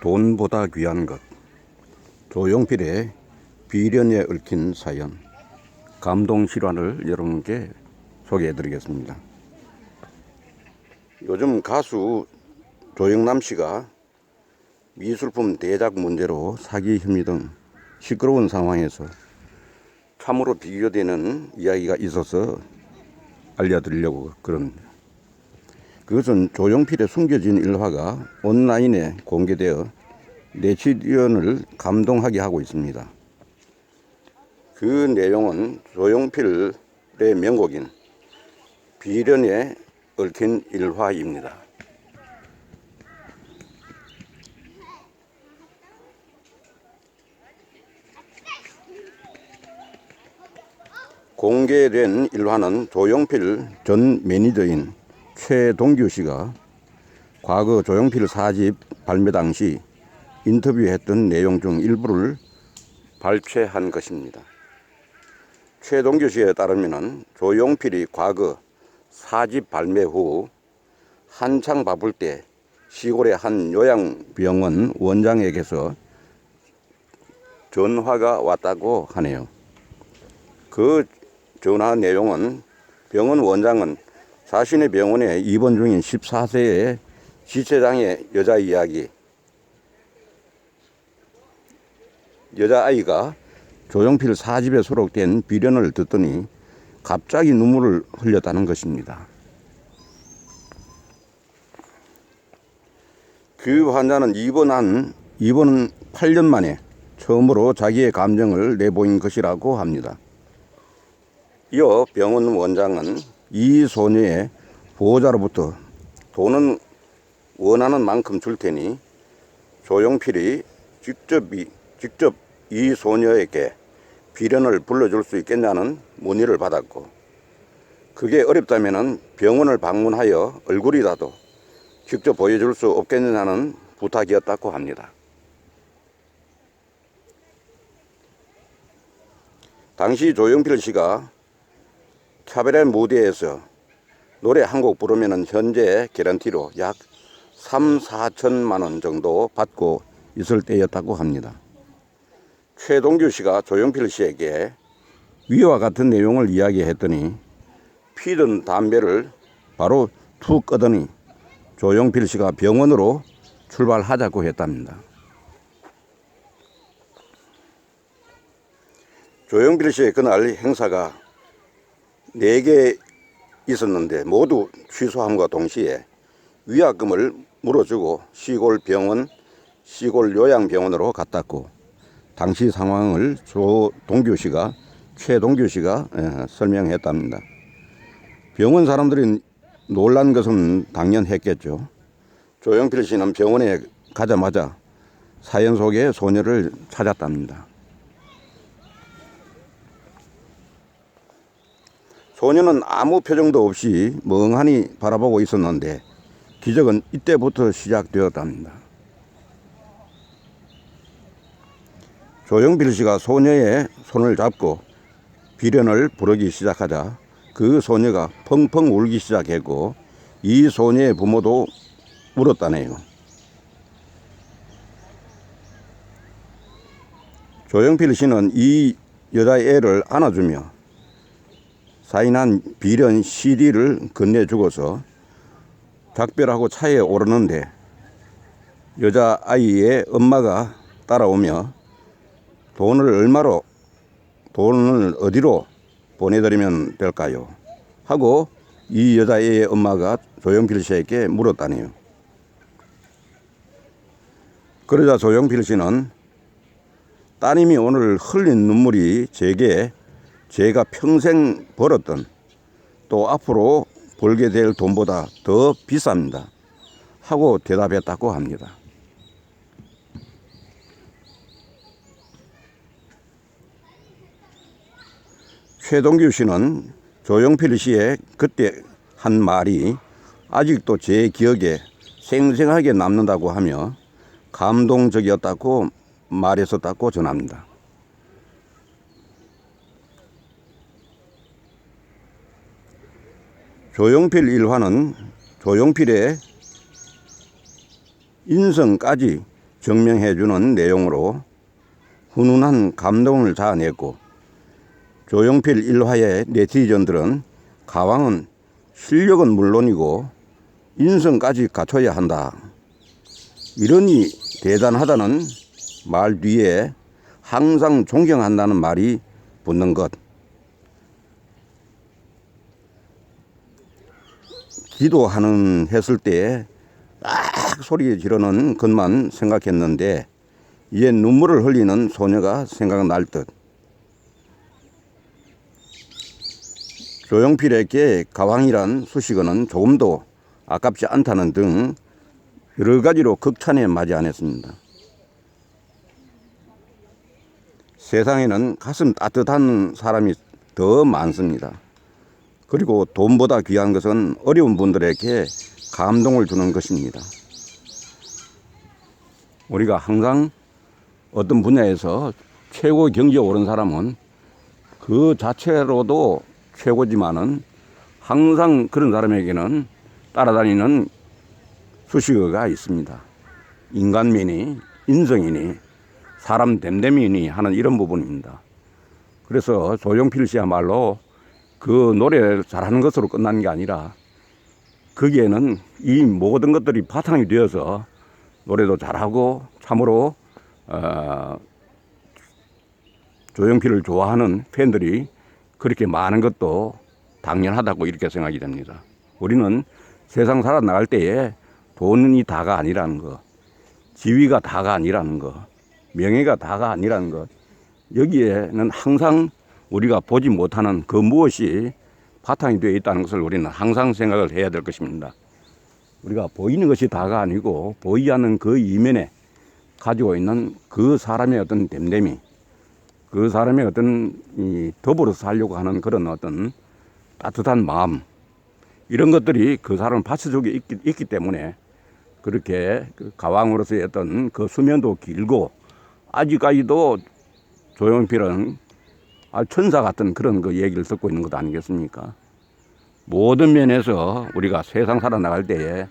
돈보다 귀한 것. 조용필의 비련에 얽힌 사연, 감동 실화를 여러분께 소개해 드리겠습니다. 요즘 가수 조영남 씨가 미술품 대작 문제로 사기 혐의 등 시끄러운 상황에서 참으로 비교되는 이야기가 있어서 알려드리려고 그럽니다. 그것은 조용필의 숨겨진 일화가 온라인에 공개되어 네티즌을 감동하게 하고 있습니다. 그 내용은 조용필의 명곡인 비련에 얽힌 일화입니다. 공개된 일화는 조용필 전 매니저인 최동규 씨가 과거 조용필 4집 발매 당시 인터뷰했던 내용 중 일부를 발췌한 것입니다. 최동규 씨에 따르면 조용필이 과거 4집 발매 후 한창 바쁠 때 시골의 한 요양병원 원장에게서 전화가 왔다고 하네요. 그 전화 내용은 병원 원장은 자신의 병원에 입원 중인 14세의 지체장애 여자아이가 조용필 4집에 수록된 비련을 듣더니 갑자기 눈물을 흘렸다는 것입니다. 그 환자는 입원 8년 만에 처음으로 자기의 감정을 내보인 것이라고 합니다. 이어 병원 원장은 이 소녀의 보호자로부터 돈은 원하는 만큼 줄 테니 조용필이 직접 이 소녀에게 비련을 불러줄 수 있겠냐는 문의를 받았고, 그게 어렵다면 병원을 방문하여 얼굴이라도 직접 보여줄 수 없겠느냐는 부탁이었다고 합니다. 당시 조용필 씨가 캐바레 무대에서 노래 한 곡 부르면 현재 개런티로 약 3, 4천만 원 정도 받고 있을 때였다고 합니다. 최동규 씨가 조용필 씨에게 위와 같은 내용을 이야기했더니 피던 담배를 바로 툭 끄더니 조용필 씨가 병원으로 출발하자고 했답니다. 조용필 씨의 그날 행사가 4개 있었는데 모두 취소함과 동시에 위약금을 물어주고 시골 요양병원으로 갔다고 당시 상황을 최동규 씨가 설명했답니다. 병원 사람들이 놀란 것은 당연했겠죠. 조용필 씨는 병원에 가자마자 사연 속의 소녀를 찾았답니다. 소녀는 아무 표정도 없이 멍하니 바라보고 있었는데 기적은 이때부터 시작되었답니다. 조용필 씨가 소녀의 손을 잡고 비련을 부르기 시작하자 그 소녀가 펑펑 울기 시작했고 이 소녀의 부모도 울었다네요. 조용필 씨는 이 여자애를 안아주며 사인한 비련 CD를 건네주고서 작별하고 차에 오르는데 여자아이의 엄마가 따라오며 돈을 어디로 보내드리면 될까요? 하고 이 여자애의 엄마가 조용필 씨에게 물었다네요. 그러자 조용필 씨는 따님이 오늘 흘린 눈물이 제가 평생 벌었던 또 앞으로 벌게 될 돈보다 더 비쌉니다 하고 대답했다고 합니다. 최동규 씨는 조용필 씨의 그때 한 말이 아직도 제 기억에 생생하게 남는다고 하며 감동적이었다고 말했었다고 전합니다. 조용필 일화는 조용필의 인성까지 증명해주는 내용으로 훈훈한 감동을 자아냈고, 조용필 일화의 네티즌들은 가왕은 실력은 물론이고 인성까지 갖춰야 한다, 이러니 대단하다는 말 뒤에 항상 존경한다는 말이 붙는 것. 기도하는 했을 때 딱 소리 지르는 것만 생각했는데 이제 눈물을 흘리는 소녀가 생각날 듯. 조용필에게 가왕이란 수식어는 조금도 아깝지 않다는 등 여러 가지로 극찬에 맞이 않았습니다. 세상에는 가슴 따뜻한 사람이 더 많습니다. 그리고 돈보다 귀한 것은 어려운 분들에게 감동을 주는 것입니다. 우리가 항상 어떤 분야에서 최고 경지에 오른 사람은 그 자체로도 최고지만은 항상 그런 사람에게는 따라다니는 수식어가 있습니다. 인간미니, 인성이니, 사람 됨됨이니 하는 이런 부분입니다. 그래서 조용필 씨야말로 그 노래를 잘하는 것으로 끝나는 게 아니라 거기에는 이 모든 것들이 바탕이 되어서 노래도 잘하고 참으로 조용필을 좋아하는 팬들이 그렇게 많은 것도 당연하다고 이렇게 생각이 됩니다. 우리는 세상 살아나갈 때에 돈이 다가 아니라는 것, 지위가 다가 아니라는 것, 명예가 다가 아니라는 것, 여기에는 항상 우리가 보지 못하는 그 무엇이 바탕이 되어 있다는 것을 우리는 항상 생각을 해야 될 것입니다. 우리가 보이는 것이 다가 아니고 보이지 않는 그 이면에 가지고 있는 그 사람의 어떤 됨됨이, 그 사람의 어떤 더불어 살려고 하는 그런 어떤 따뜻한 마음, 이런 것들이 그 사람 받쳐 속에 있기 때문에 그렇게 그 가왕으로서의 어떤 그 수면도 길고 아직까지도 조용필은 천사 같은 그런 그 얘기를 듣고 있는 것 아니겠습니까? 모든 면에서 우리가 세상 살아나갈 때에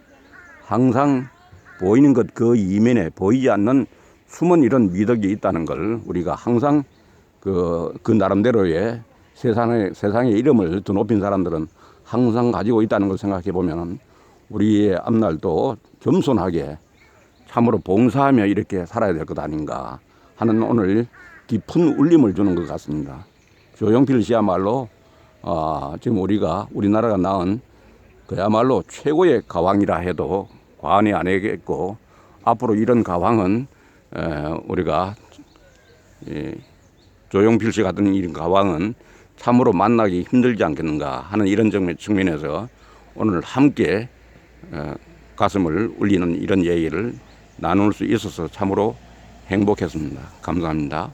항상 보이는 것 그 이면에 보이지 않는 숨은 이런 미덕이 있다는 걸 우리가 항상 그 나름대로의 세상의 이름을 드높인 사람들은 항상 가지고 있다는 걸 생각해 보면 우리의 앞날도 겸손하게 참으로 봉사하며 이렇게 살아야 될 것 아닌가 하는 오늘 깊은 울림을 주는 것 같습니다. 조용필 씨야말로 지금 우리나라가 낳은 그야말로 최고의 가왕이라 해도 과언이 아니겠고, 앞으로 이런 가왕은 우리가 조용필 씨 같은 이런 가왕은 참으로 만나기 힘들지 않겠는가 하는 이런 측면에서 오늘 함께 가슴을 울리는 이런 얘기를 나눌 수 있어서 참으로 행복했습니다. 감사합니다.